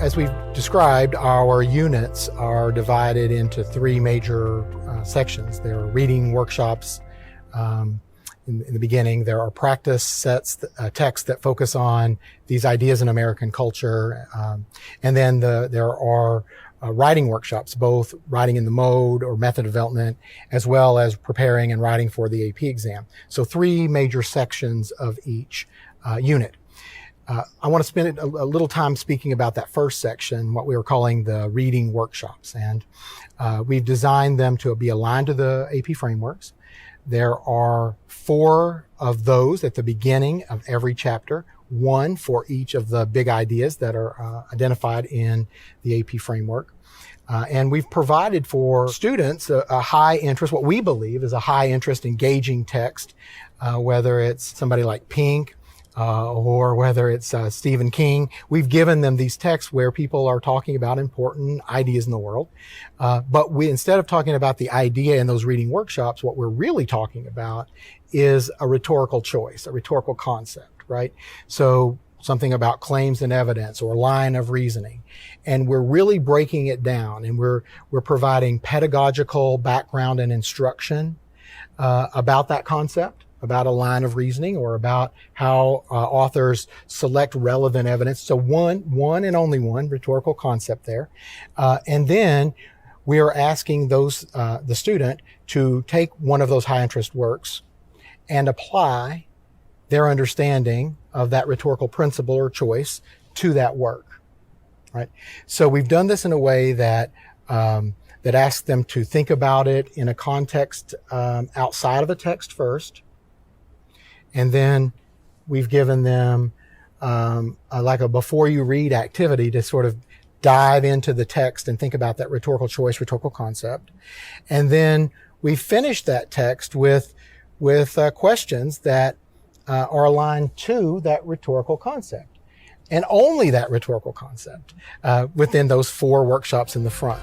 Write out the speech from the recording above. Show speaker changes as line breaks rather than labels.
As we've described, our units are divided into three major sections. There are reading workshops in the beginning. There are practice sets, texts that focus on these ideas in American culture. And then there are writing workshops, both writing in the mode or method development, as well as preparing and writing for the AP exam. So three major sections of each unit. I want to spend a little time speaking about that first section, what we were calling the reading workshops. And we've designed them to be aligned to the AP frameworks. There are 4 of those at the beginning of every chapter, 1 for each of the big ideas that are identified in the AP framework. And we've provided for students a high interest, what we believe is a high interest, engaging text, whether it's somebody like Pink, or whether it's Stephen King. We've given them these texts where people are talking about important ideas in the world. But instead of talking about the idea in those reading workshops, what we're really talking about is a rhetorical choice, a rhetorical concept, right? So something about claims and evidence or line of reasoning. And we're really breaking it down, and we're providing pedagogical background and instruction about that concept, about a line of reasoning, or about how authors select relevant evidence. So one and only one rhetorical concept there. And then we are asking the student to take one of those high interest works and apply their understanding of that rhetorical principle or choice to that work, right? So we've done this in a way that asks them to think about it in a context outside of the text first. And then we've given them like a before you read activity to sort of dive into the text and think about that rhetorical choice, rhetorical concept. And then we finished that text with questions that are aligned to that rhetorical concept, and only that rhetorical concept within those 4 workshops in the front.